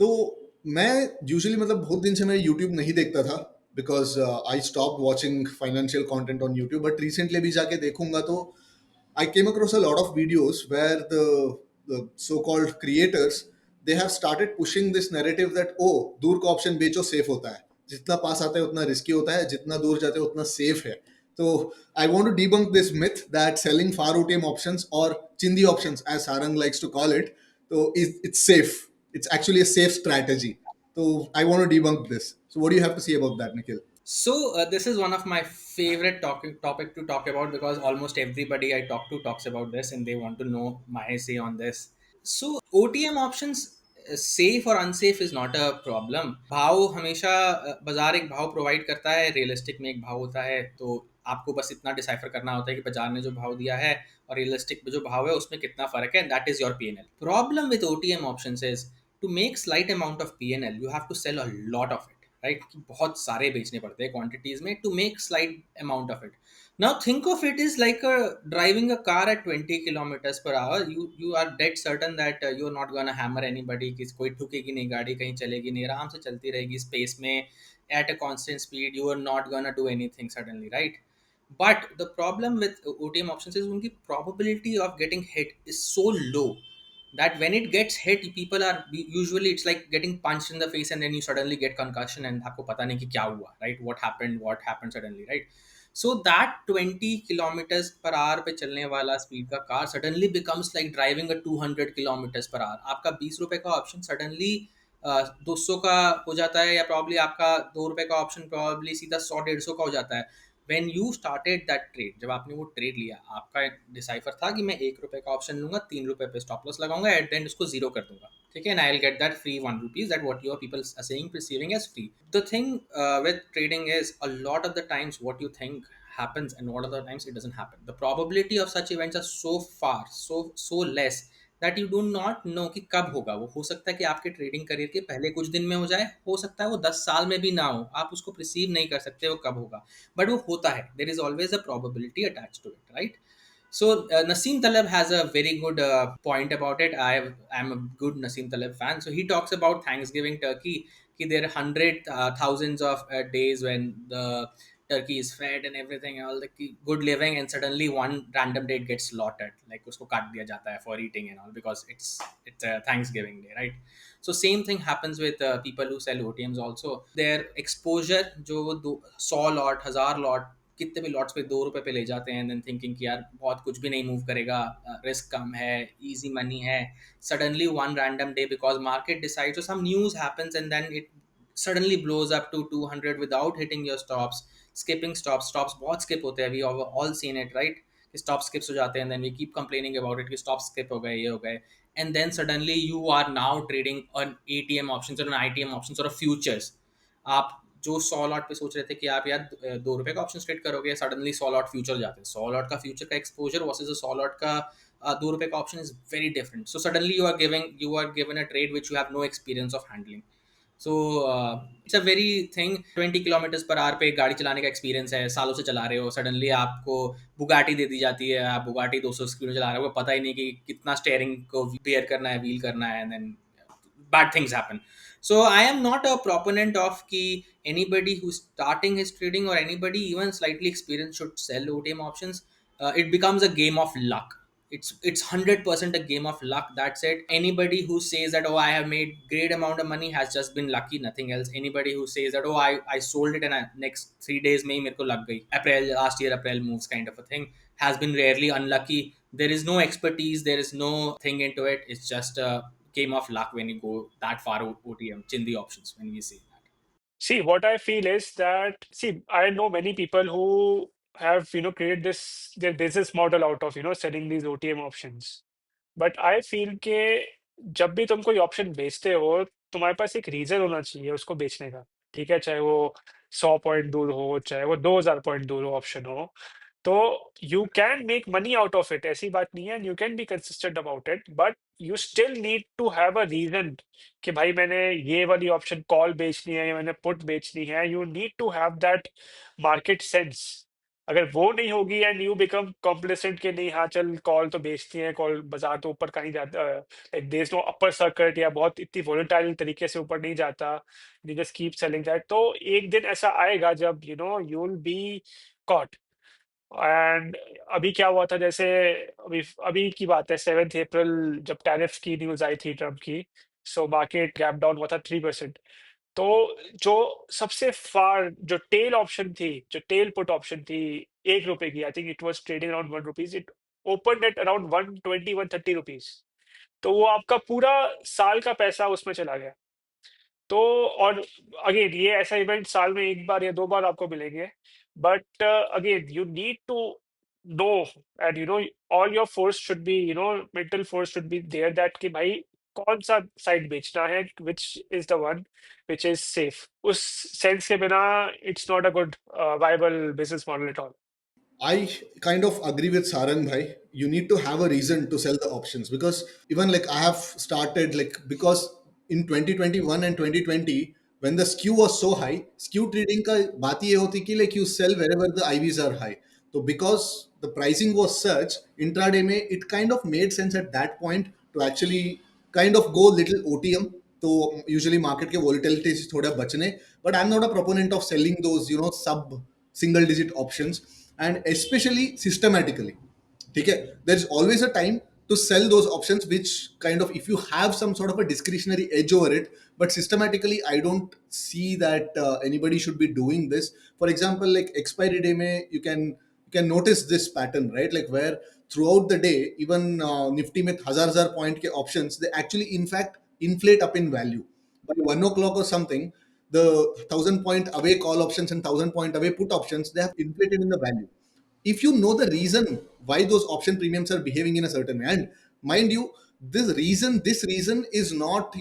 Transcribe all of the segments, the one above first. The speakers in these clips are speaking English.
तो मैं यूजुअली मतलब बहुत दिन से मैं यूट्यूब नहीं देखता था, because I stop watching financial content on YouTube, but recently भी जाके देखूंगा तो I came across a lot of videos where the so-called creators, they have started pushing this narrative that oh, दूर का ऑप्शन बेचो, सेफ होता है, जितना पास आता है उतना रिस्की होता है, जितना दूर जाते हैं उतना सेफ है. तो I want to debunk this myth that selling far OTM options or chindi options as Sarang likes to call it, so it's safe. It's actually a safe strategy. So I want to debunk this. So what do you have to say about that, Nikhil? So this is one of my favorite topic to talk about because almost everybody I talk to talks about this and they want to know my say on this. So OTM options, safe और unsafe is not a problem. भाव हमेशा बाजार एक भाव provide करता है, realistic में एक भाव होता है, तो आपको बस इतना डिसाइफर करना होता है कि बाजार ने जो भाव दिया है और रियलिस्टिक में जो भाव है उसमें कितना फर्क है. That is your P&L. Problem with OTM options is to make slight amount of P&L you have to sell a lot of it, right? कि बहुत सारे बेचने पड़ते हैं क्वांटिटीज में to make slight amount of it. Now think of it is like driving a car at 20 kilometers per hour. You are dead certain that you're not gonna hammer anybody. कि कोई ठुकेगी नहीं गाड़ी, कहीं चलेगी नहीं, आराम से चलती रहेगी स्पेस में at a constant speed. You are not gonna do anything suddenly, right? But the problem with OTM options is उनकी probability of getting hit is so low that when it gets hit, people are usually it's like getting punched in the face and then you suddenly get concussion and आपको पता नहीं कि क्या हुआ, right? What happened suddenly, right? So that 20 kilometers per hour पे चलने वाला speed का car suddenly becomes like driving a 200 kilometers per hour. आपका 20 रुपए का ऑप्शन suddenly 200 का हो जाता है, या प्रॉब्ली आपका 2 रुपए का ऑप्शन प्रॉब्ली सीधा 100 150 का हो जाता है. When you started that trade, जब आपने वो ट्रेड लिया, आपका डिसाइफर था कि मैं 1 रुपए का ऑप्शन लूंगा, 3 रुपए पे स्टॉप लॉस लगाऊंगा, एट द एंड उसको जीरो कर दूंगा, ठीक है, and I will get that free 1 rupees, that what your people are saying perceiving as free. The thing with trading is a lot of the times what you think happens and what other times it doesn't happen. The probability of such events are so far so less that you do not know कि कब होगा. वो हो सकता है कि आपके trading career के पहले कुछ दिन में हो जाए, हो सकता है वो 10 साल में भी ना हो, आप उसको प्रिसीव नहीं कर सकते वो कब होगा, बट वो होता है. There is always a probability attached to it, right? So Nassim Taleb has a very good point about it. I'm a good Nassim Taleb fan. So he talks about Thanksgiving turkey. Ki there are hundred thousands of days when the turkey is fed and everything, all the good living, and suddenly one random day it gets slaughtered. Like usko काट दिया जाता है for eating and all because it's a Thanksgiving day, right? So same thing happens with people who sell OTMs also. Their exposure जो वो 100 lot 1000 lot कितने भी lots पे 2 रुपए पे ले जाते हैं, देन थिंकिंग कि यार बहुत कुछ भी नहीं मूव करेगा, रिस्क कम है, इजी मनी है. Suddenly one random day because market decides और some news happens and then it suddenly blows up to 200 without hitting your stops, skipping stops बहुत skip होते हैं, we have all seen it, right? Stop skips हो जाते हैं, then we keep complaining about it कि stop skip हो गए, ये हो गए, and then suddenly you are now trading on ATM options और ITM ऑप्शंस और फ्यूचर्स. आप जो 100 लॉट पे सोच रहे थे कि आप यार 2 रुपए का ऑप्शन ट्रेड करोगे, सडनली 100 लॉट फ्यूचर जाते हैं. 100 लॉट का फ्यूचर का एक्सपोजर वर्सेस 100 लॉट का 2 रुपए का option is very different. So suddenly you are given a trade which you have no experience of handling. So it's a very thing. 20 kilometre per hour पे एक गाड़ी चलाने का एक्सपीरियंस है, सालों से चला रहे हो, सडनली आपको बुगाटी दे दी जाती है, आप बुगाटी 200 स्पीड में चला रहे हो, पता ही नहीं कि कितना स्टेयरिंग को बेयर करना है, व्हील करना है, and then bad things happen. So I am not a proponent of ki anybody who's starting his trading or anybody even slightly experienced should sell OTM options. It becomes a game of luck. It's 100% a game of luck. That's it. Anybody who says that, oh, I have made great amount of money has just been lucky, nothing else. Anybody who says that, oh, I sold it and next 3 days में ही मेरे को लग गई, April last year April moves kind of a thing, has been rarely unlucky. There is no expertise, there is no thing into it. It's just a game of luck when you go that far OTM, Chindi options, when we say that. See, what I feel is that, see, I know many people who have, created this their business model out of, selling these OTM options. But I feel कि जब भी तुम कोई option बेचते हो, तुम्हारे पास एक reason होना चाहिए उसको बेचने का, ठीक है? चाहे वो 100 पॉइंट दूर हो, चाहे वो 2000 पॉइंट दूर हो ऑप्शन हो, तो you can make money out of it, ऐसी बात नहीं है, and you can be consistent about it, but you still need to have a reason कि भाई मैंने ये वाली ऑप्शन कॉल बेचनी है या मैंने पुट बेचनी है. You need to have that market sense. अगर वो नहीं होगी एंड यू बिकम कॉम्प्लिसेंट कि नहीं, हाँ चल कॉल तो बेचती हैं, कॉल बाजार तो ऊपर कहीं जाता, like there is no upper circuit, या बहुत इतनी वोलेटाइल तरीके से ऊपर नहीं जाता, you just keep selling that, तो एक दिन ऐसा आएगा जब you will be caught. And अभी क्या हुआ था, जैसे अभी अभी की बात है, 7 अप्रैल जब टैरिफ की न्यूज आई थी ट्रम्प की, सो मार्केट गैप डाउन हुआ था 3%। तो जो सबसे फार जो टेल ऑप्शन थी, जो टेल पुट ऑप्शन थी 1 रुपए की, I think it was trading around 1 rupees, it open at around 120 130 rupees. तो वो आपका पूरा साल का पैसा उसमें चला गया। तो और अगेन ये ऐसा इवेंट साल में एक बार या दो बार आपको मिलेंगे, but again you need to know, and all your force should be, mental force should be there, that कि भाई कौन सा साइड बेचना है, which is the one which is safe. उस सेंस के बिना it's not a good viable business model at all. I kind of agree with Sarang bhai. You need to have a reason to sell the options, because even like I have started like, because in 2021 and 2020 when the skew was so high, skew trading ka baat ye hoti ki like you sell wherever the IVs are high. So because the pricing was such intraday mein, it kind of made sense at that point to actually kind of go little OTM. तो usually market के volatility से थोड़ा बचने, but I am not a proponent of selling those सब single digit options, and especially systematically. ठीक है, there is always a time to sell those options which kind of, if you have some sort of a discretionary edge over it, but systematically I don't see that anybody should be doing this. For example, like expiry day mein you can notice this pattern, right? Like where throughout the day, even nifty में हजार point के options, they actually in fact inflate up in value by 1 o'clock or something. The 1,000 point away call options and 1,000 point away put options, they have inflated in the value. If you know the reason why those option premiums are behaving in a certain way, and mind you, this reason is not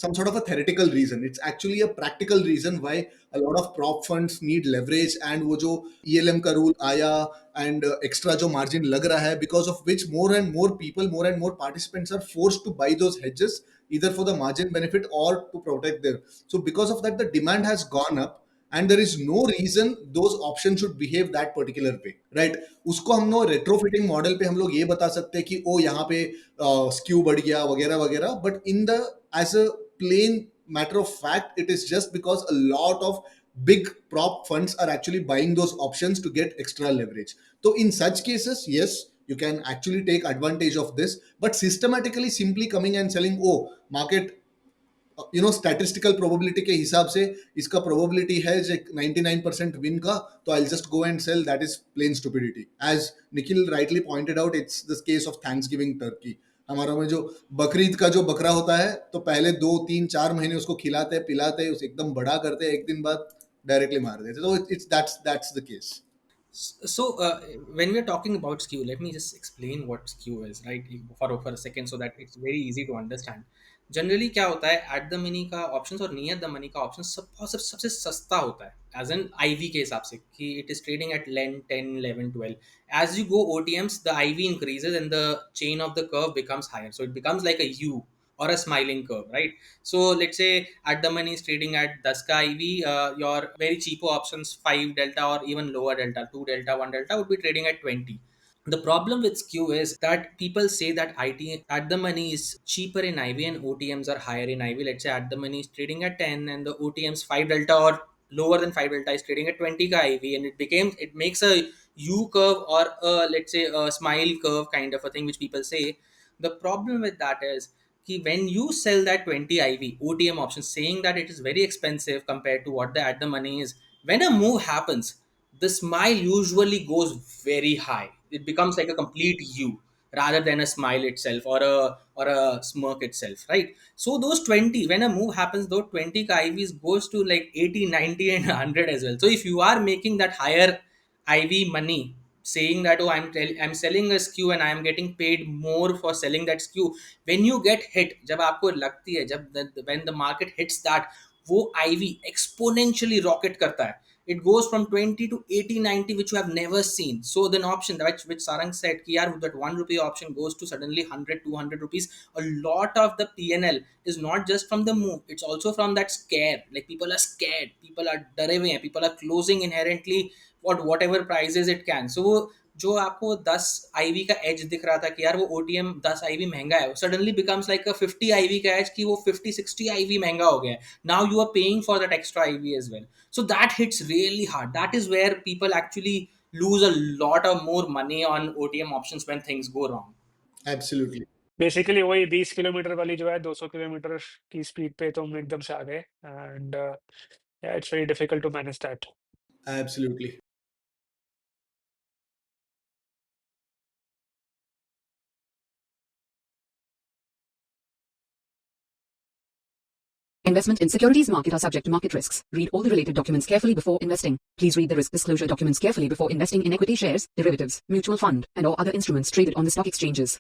some sort of a theoretical reason. It's actually a practical reason why a lot of prop funds need leverage, and वो जो ELM का rule आया, and extra जो margin लग रहा है, because of which more and more people, more and more participants are forced to buy those hedges, either for the margin benefit or to protect their. So because of that, the demand has gone up, and there is no reason those options should behave that particular way, right? उसको हम लोग retrofitting model पे हम लोग ये बता सकते हैं कि ओ यहाँ पे स्क्यू बढ़ गया वगैरह वगैरह, but in the as a plain matter of fact, it is just because a lot of big prop funds are actually buying those options to get extra leverage. So in such cases, yes, you can actually take advantage of this, but systematically simply coming and selling, oh market statistical probability के हिसाब से इसका probability है जो 99% win का, तो I just go and sell, that is plain stupidity. As Nikhil rightly pointed out, it's the case of Thanksgiving turkey. हमारा में जो बकरीद का जो बकरा होता है, तो पहले 2 3 4 महीने उसको खिलाते हैं पिलाते हैं, उसे एकदम बड़ा करते हैं, एक दिन बाद डायरेक्टली मार देते हैं. तो it's that's the case. So, when we're talking about skew, let me just explain what skew is, right? For a second, so that it's very easy to understand. Generally क्या होता है, एट द मनी का option और near the money का option सबसे सस्ता होता है, एज एन आईवी के हिसाब से, कि it is trading at 10 11 12. As you go OTMs, the IV increases and the chain of the curve becomes higher, so it becomes like a U or a smiling curve, right? So let's say at the money is trading at 10 ka IV, your very cheapo options 5 delta or even lower delta, 2 delta, 1 delta would be trading at 20. The problem with skew is that people say that IT at the money is cheaper in IV and OTMs are higher in IV. Let's say at the money is trading at 10 and the OTMs 5 delta or lower than 5 delta is trading at 20 ka IV, and it makes a U curve or a, let's say, a smile curve kind of a thing, which people say. The problem with that is कि when you sell that 20 IV OTM option, saying that it is very expensive compared to what the at the money is, when a move happens, the smile usually goes very high. It becomes like a complete U rather than a smile itself or a smirk itself, right? So those 20, when a move happens, those 20 ka IVs goes to like 80, 90 and 100 as well. So if you are making that higher IV money, saying that, oh, I'm selling a skew and I'm getting paid more for selling that skew, when you get hit, जब आपको लगती है, when the market hits that, वो IV exponentially rocket करता है. It goes from 20 to 80 90, which you have never seen. So then option which Sarang said कि यार that 1 rupee option goes to suddenly 100 200 rupees. A lot of the PNL is not just from the move, it's also from that scare. Like people are scared, people are डरे हुए हैं, people are closing inherently whatever prices it can. So वो जो आपको 10 IV का as दिख रहा था कि यार वो OTM 10 IV महंगा है, suddenly becomes like a 50 IV का एज कि वो 50-60 IV महंगा हो गया है. Now you are paying for that extra IV as well. So that hits really hard. That is where people actually lose a lot of more money on OTM options when things go wrong. Absolutely. Basically वही 20 kilometre वाली जो है 200 kilometre की speed पे तुम एकदम से आ गए and it's very difficult to manage that. Absolutely. Investment in securities market are subject to market risks. Read all the related documents carefully before investing. Please read the risk disclosure documents carefully before investing in equity shares, derivatives, mutual fund, and or other instruments traded on the stock exchanges.